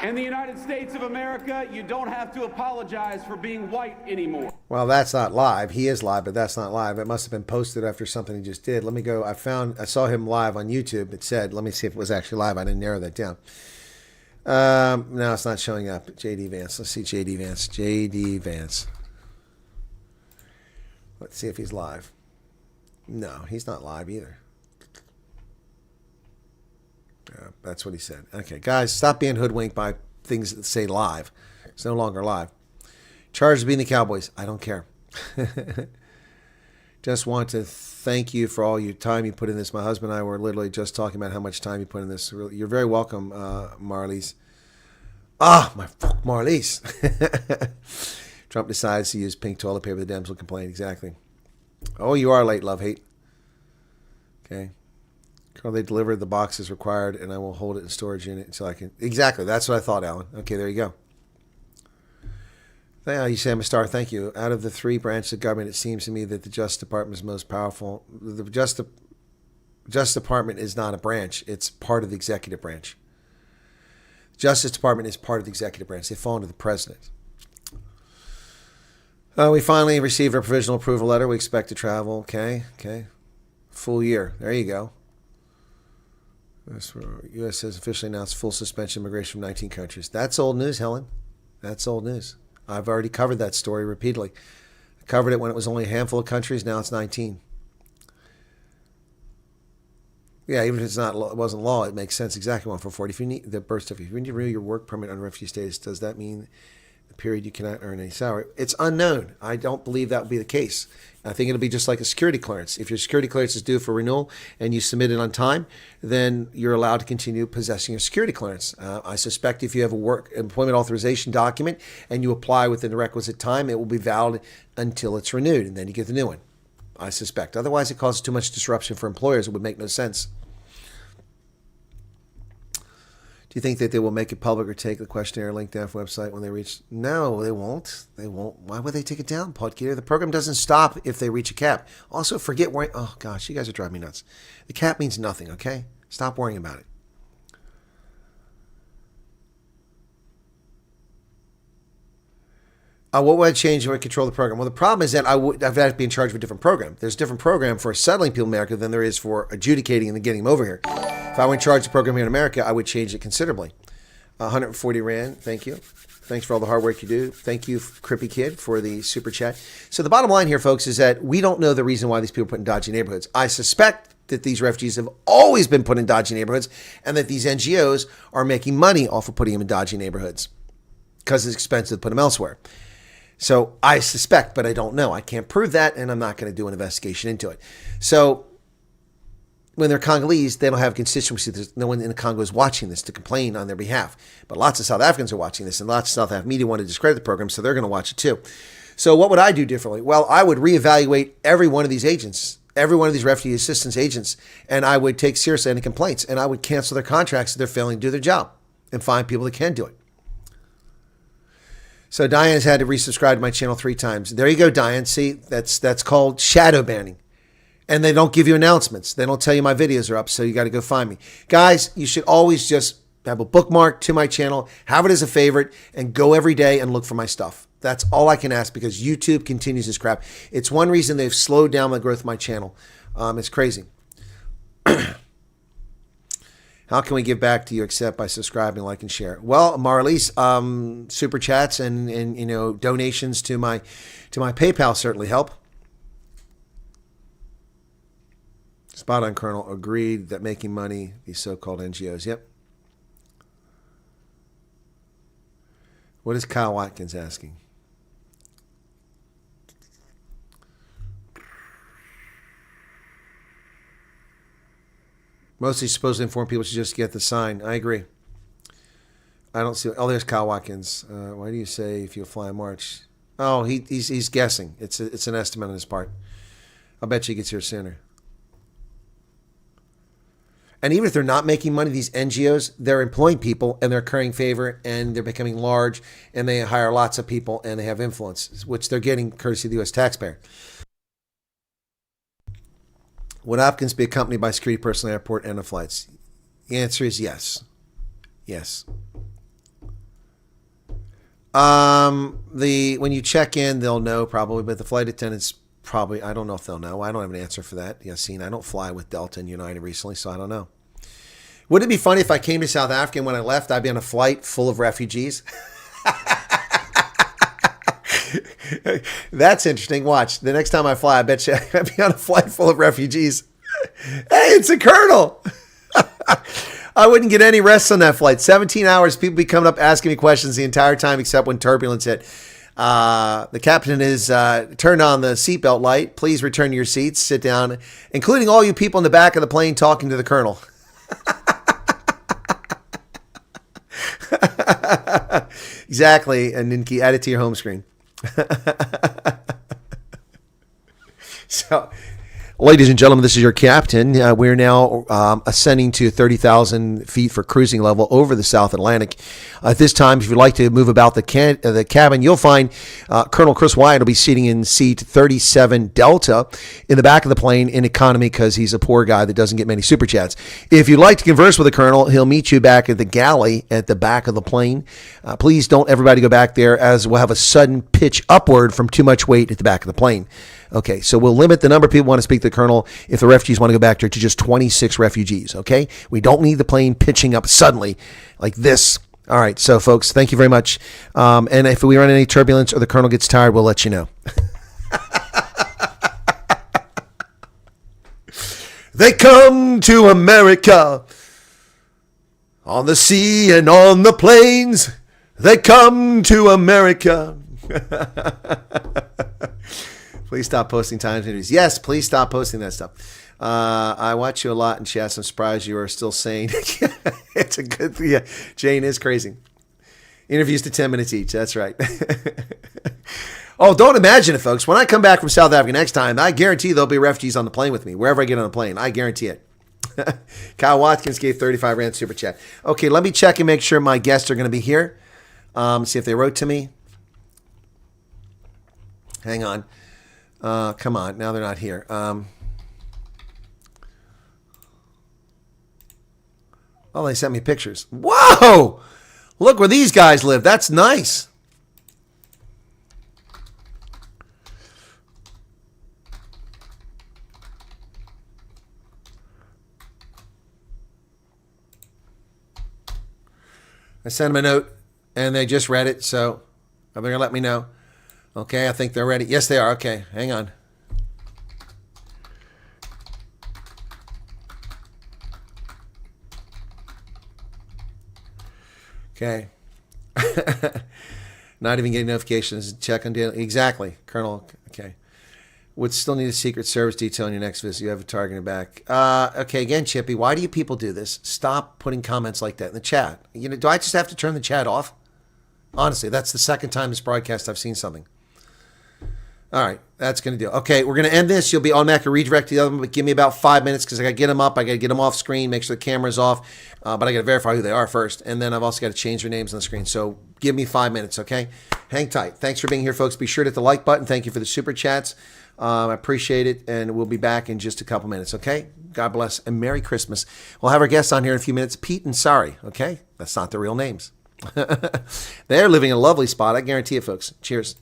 In the United States of America, you don't have to apologize for being white anymore. Well, that's not live. He is live, but that's not live. It must have been posted after something he just did. Let me go. I saw him live on YouTube. It said, let me see if it was actually live. I didn't narrow that down. No, it's not showing up. J.D. Vance. Let's see J.D. Vance. J.D. Vance. Let's see if he's live. No, he's not live either. That's what he said. Okay, guys, stop being hoodwinked by things that say live. It's no longer live. Charged to being the Cowboys. I don't care. Just want to thank you for all your time you put in this. My husband and I were literally just talking about how much time you put in this. You're very welcome, Marlies. My fuck Marlies. Trump decides to use pink toilet paper. The Dems will complain. Exactly. Oh, you are late, love hate. Okay. Colonel, they delivered the boxes required, and I will hold it in storage unit until I can. Exactly. That's what I thought, Alan. Okay, there you go. Yeah, you say I'm a star. Thank you. Out of the three branches of government, it seems to me that the Justice Department is most powerful. The Justice Department is not a branch. It's part of the executive branch. The Justice Department is part of the executive branch. They fall under the president. We finally received our provisional approval letter. We expect to travel. Okay. Full year. There you go. U.S. has officially announced full suspension of immigration from 19 countries. That's old news, Helen. That's old news. I've already covered that story repeatedly. I covered it when it was only a handful of countries. Now it's 19. Yeah, even if it wasn't law, it makes sense. Exactly 144. If you need the birth certificate, if you need to renew your work permit on refugee status, does that mean the period you cannot earn any salary? It's unknown. I don't believe that would be the case. I think it'll be just like a security clearance. If your security clearance is due for renewal and you submit it on time, then you're allowed to continue possessing your security clearance. I suspect if you have a work employment authorization document and you apply within the requisite time, it will be valid until it's renewed, and then you get the new one. I suspect. Otherwise, it causes too much disruption for employers. It would make no sense. Do you think that they will make it public or take the questionnaire link down for website when they reach? No, they won't. They won't. Why would they take it down, Podcaster? The program doesn't stop if they reach a cap. Also, forget worrying. Oh, gosh, you guys are driving me nuts. The cap means nothing, okay? Stop worrying about it. What would I change if I control the program? Well, the problem is that I've had to be in charge of a different program. There's a different program for settling people in America than there is for adjudicating and then getting them over here. If I were in charge of the program here in America, I would change it considerably. 140 Rand, thank you. Thanks for all the hard work you do. Thank you, Crippy Kid, for the super chat. So the bottom line here, folks, is that we don't know the reason why these people are put in dodgy neighborhoods. I suspect that these refugees have always been put in dodgy neighborhoods and that these NGOs are making money off of putting them in dodgy neighborhoods because it's expensive to put them elsewhere. So I suspect, but I don't know. I can't prove that, and I'm not going to do an investigation into it. So when they're Congolese, they don't have constituency. There's no one in the Congo is watching this to complain on their behalf. But lots of South Africans are watching this, and lots of South African media want to discredit the program, so they're going to watch it too. So what would I do differently? Well, I would reevaluate every one of these agents, every one of these refugee assistance agents, and I would take seriously any complaints, and I would cancel their contracts if they're failing to do their job and find people that can do it. So Diane's had to resubscribe to my channel 3 times. There you go, Diane. See, that's called shadow banning. And they don't give you announcements. They don't tell you my videos are up, so you got to go find me. Guys, you should always just have a bookmark to my channel, have it as a favorite, and go every day and look for my stuff. That's all I can ask because YouTube continues this crap. It's one reason they've slowed down the growth of my channel. It's crazy. How can we give back to you except by subscribing, like, and share? Well, Marlies, super chats and you know, donations to my PayPal certainly help. Spot on, Colonel. Agreed that making money, these so-called NGOs. Yep. What is Kyle Watkins asking? Mostly supposed to inform people to just get the sign. I agree. I don't see. Oh, there's Kyle Watkins. Why do you say if you'll fly in March? Oh, he's guessing. It's an estimate on his part. I'll bet you he gets here sooner. And even if they're not making money, these NGOs, they're employing people and they're currying favor and they're becoming large and they hire lots of people and they have influence, which they're getting courtesy of the U.S. taxpayer. Would Hopkins be accompanied by security personnel at airport and the flights? The answer is yes. Yes. When you check in, they'll know probably, but the flight attendants probably, I don't know if they'll know. I don't have an answer for that. Yassine, I don't fly with Delta and United recently, so I don't know. Wouldn't it be funny if I came to South Africa and when I left, I'd be on a flight full of refugees? That's interesting. Watch. The next time I fly, I bet you I'd be on a flight full of refugees. Hey, it's a colonel. I wouldn't get any rest on that flight. 17 hours, people be coming up asking me questions the entire time except when turbulence hit. The captain is turned on the seatbelt light. Please return to your seats. Sit down, including all you people in the back of the plane talking to the colonel. Exactly. And Ninki, add it to your home screen. So, Ladies and gentlemen, this is your captain. We're now ascending to 30,000 feet for cruising level over the South Atlantic. At this time, if you'd like to move about the cabin, you'll find Colonel Chris Wyatt will be sitting in seat 37 Delta in the back of the plane in economy because he's a poor guy that doesn't get many super chats. If you'd like to converse with the Colonel, he'll meet you back at the galley at the back of the plane. Please don't everybody go back there, as we'll have a sudden pitch upward from too much weight at the back of the plane. Okay, so we'll limit the number of people who want to speak to the Colonel if the refugees want to go back there to just 26 refugees, okay? We don't need the plane pitching up suddenly like this. All right, so folks, thank you very much. And if we run any turbulence or the Colonel gets tired, we'll let you know. They come to America on the sea and on the plains. They come to America. Please stop posting times interviews. Yes, please stop posting that stuff. I watch you a lot in chat. I'm surprised you are still sane. It's a good thing. Yeah, Jane is crazy. Interviews to 10 minutes each. That's right. Oh, don't imagine it, folks. When I come back from South Africa next time, I guarantee there'll be refugees on the plane with me, wherever I get on the plane. I guarantee it. Kyle Watkins gave 35 Rand super chat. Okay, let me check and make sure my guests are going to be here. See if they wrote to me. Hang on. Come on. Now they're not here. Oh, they sent me pictures. Whoa! Look where these guys live. That's nice. I sent them a note, and they just read it, so they're going to let me know. Okay, I think they're ready. Yes, they are. Okay, hang on. Okay. Not even getting notifications. Check on daily. Exactly, Colonel. Okay. Would still need a Secret Service detail on your next visit. You have a target in the back. Okay, again, Chippy, why do you people do this? Stop putting comments like that in the chat. You know, do I just have to turn the chat off? Honestly, that's the second time this broadcast I've seen something. All right, that's going to do it. Okay, we're going to end this. You'll be automatically redirected to the other one, but give me about 5 minutes because I got to get them up. I got to get them off screen, make sure the camera's off, but I got to verify who they are first, and then I've also got to change their names on the screen. So give me 5 minutes, okay? Hang tight. Thanks for being here, folks. Be sure to hit the like button. Thank you for the super chats. I appreciate it, and we'll be back in just a couple minutes, okay? God bless, and Merry Christmas. We'll have our guests on here in a few minutes, Pete and Sari, okay? That's not their real names. They're living in a lovely spot. I guarantee it, folks. Cheers.